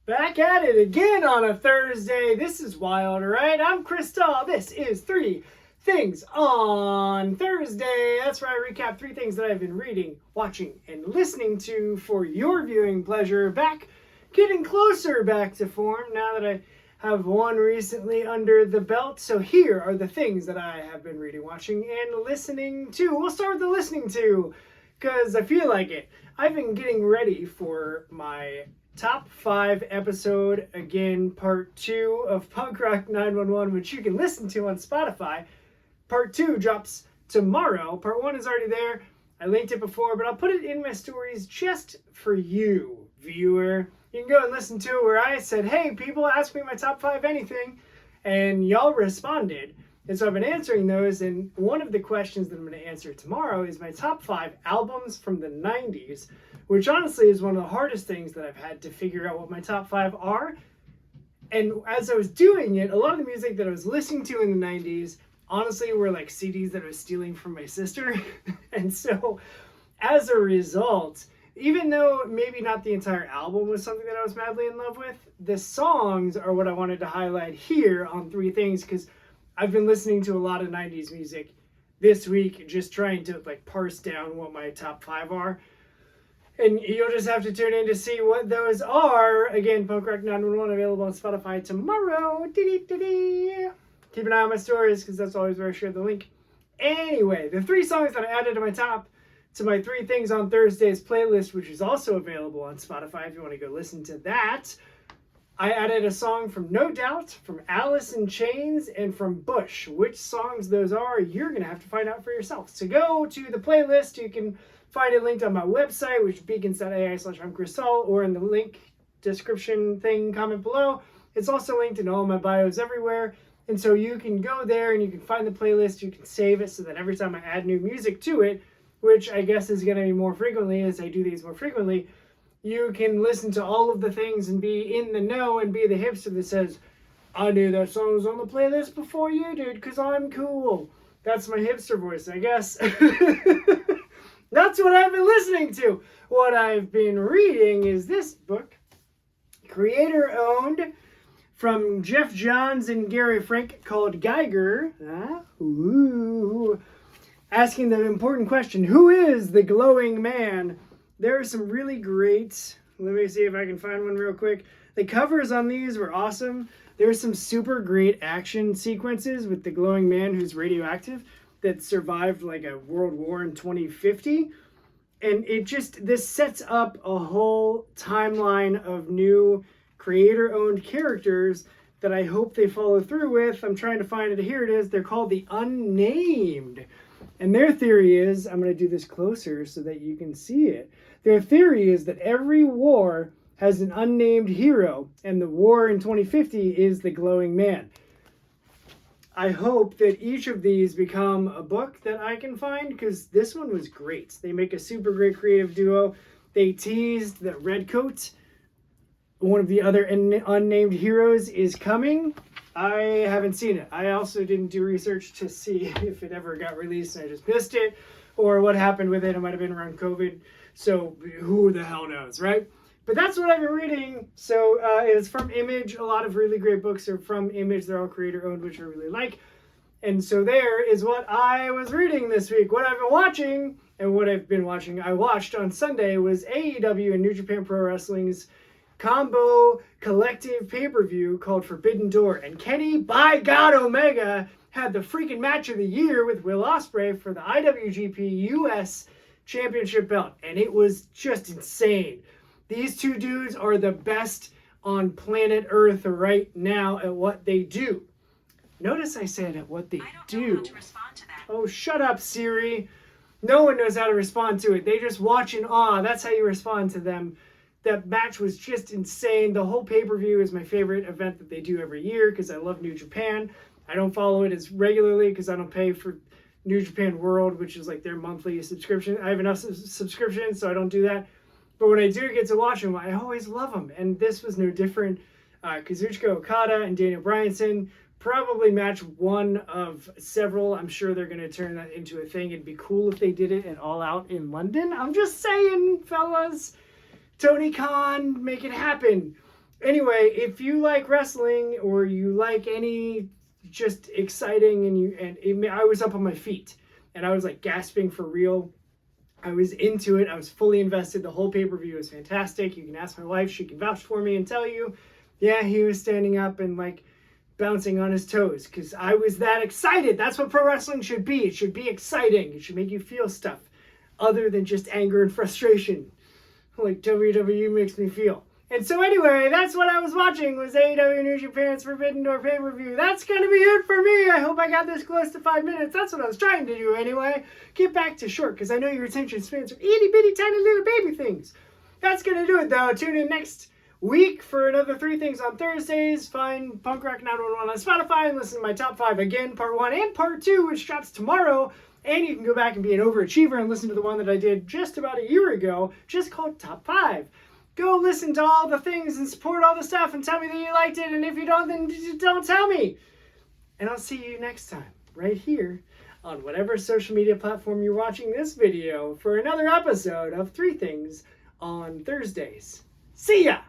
Back at it again on a Thursday. This is wild, right? I'm Crystal. This is 3 Things on Thursday. That's where I recap 3 things that I've been reading, watching, and listening to for your viewing pleasure. Getting closer back to form now that I have one recently under the belt. So here are the things that I have been reading, watching, and listening to. We'll start with the listening to, because I feel like it. I've been getting ready for my Top 5 episode, again, part 2 of Punk Rock 911, which you can listen to on Spotify. Part 2 drops tomorrow. Part 1 is already there. I linked it before, but I'll put it in my stories just for you, viewer. You can go and listen to it where I said, hey, people, ask me my top 5 anything, and y'all responded. And so I've been answering those, and one of the questions that I'm going to answer tomorrow is my top 5 albums from the 90s, which honestly is one of the hardest things that I've had to figure out what my top 5 are. And as I was doing it, a lot of the music that I was listening to in the 90s, honestly, were like CDs that I was stealing from my sister. And so as a result, even though maybe not the entire album was something that I was madly in love with, the songs are what I wanted to highlight here on 3 Things, because I've been listening to a lot of 90s music this week, just trying to like parse down what my top 5 are. And you'll just have to tune in to see what those are. Again, Punk Rock 911 available on Spotify tomorrow. Keep an eye on my stories, because that's always where I share the link. Anyway, the 3 songs that I added to my 3 Things on Thursdays playlist, which is also available on Spotify if you want to go listen to that. I added a song from No Doubt, from Alice in Chains, and from Bush. Which songs those are, you're going to have to find out for yourself. So go to the playlist. You can find it linked on my website, which is beacons.ai/imcristal, or in the link description thing, comment below. It's also linked in all my bios everywhere. And so you can go there and you can find the playlist. You can save it so that every time I add new music to it, which I guess is going to be more frequently as I do these more frequently, you can listen to all of the things and be in the know and be the hipster that says, I knew that song was on the playlist before you did because I'm cool. That's my hipster voice, I guess. That's what I've been listening to. What I've been reading is this book, creator-owned, from Jeff Johns and Gary Frank, called Geiger. Asking the important question, who is the glowing man? There are some really great, let me see if I can find one real quick. The covers on these were awesome. There are some super great action sequences with the glowing man who's radioactive that survived like a world war in 2050. And this sets up a whole timeline of new creator-owned characters that I hope they follow through with. I'm trying to find it. Here it is. They're called the Unnamed. And their theory is, I'm going to do this closer so that you can see it. Their theory is that every war has an unnamed hero, and the war in 2050 is the glowing man. I hope that each of these become a book that I can find, because this one was great. They make a super great creative duo. They teased that Redcoat, one of the other unnamed heroes, is coming. I haven't seen it. I also didn't do research to see if it ever got released and I just missed it, or what happened with it. It might have been around COVID, so who the hell knows, right? But that's what I've been reading. So it's from Image. A lot of really great books are from Image. They're all creator-owned, which I really like. And so there is what I was reading this week. What I've been watching, and what I've been watching, I watched on Sunday, was AEW and New Japan Pro Wrestling's combo collective pay-per-view called Forbidden Door. And Kenny, by God, Omega had the freaking match of the year with Will Ospreay for the IWGP US Championship belt. And it was just insane. These 2 dudes are the best on planet Earth right now at what they do. Notice I said at what they do. Know how to respond to that. Oh, shut up, Siri. No one knows how to respond to it. They just watch in awe. That's how you respond to them. That match was just insane. The whole pay-per-view is my favorite event that they do every year because I love New Japan. I don't follow it as regularly because I don't pay for New Japan World, which is like their monthly subscription. I have enough subscriptions, so I don't do that. But when I do get to watch them, I always love them. And this was no different. Kazuchika Okada and Daniel Bryanson, probably match 1 of several. I'm sure they're going to turn that into a thing. It'd be cool if they did it at All Out in London. I'm just saying, fellas. Tony Khan, make it happen. Anyway, if you like wrestling or you like any just exciting I was up on my feet and I was like gasping for real. I was into it. I was fully invested. The whole pay-per-view was fantastic. You can ask my wife. She can vouch for me and tell you, yeah, he was standing up and like bouncing on his toes because I was that excited. That's what pro wrestling should be. It should be exciting. It should make you feel stuff other than just anger and frustration like WWE makes me feel. And so anyway, that's what I was watching was AEW New Japan's Forbidden Door pay-per-view. That's going to be it for me. I hope I got this close to 5 minutes. That's what I was trying to do anyway. Get back to short because I know your attention spans are itty bitty tiny little baby things. That's going to do it though. Tune in next week for another 3 Things on Thursdays. Find Punk Rock 911 on Spotify and listen to my top 5 again, part 1 and part 2, which drops tomorrow. And you can go back and be an overachiever and listen to the one that I did just about a year ago, just called Top 5. Go listen to all the things and support all the stuff and tell me that you liked it. And if you don't, then don't tell me. And I'll see you next time, right here on whatever social media platform you're watching this video for another episode of 3 Things on Thursdays. See ya!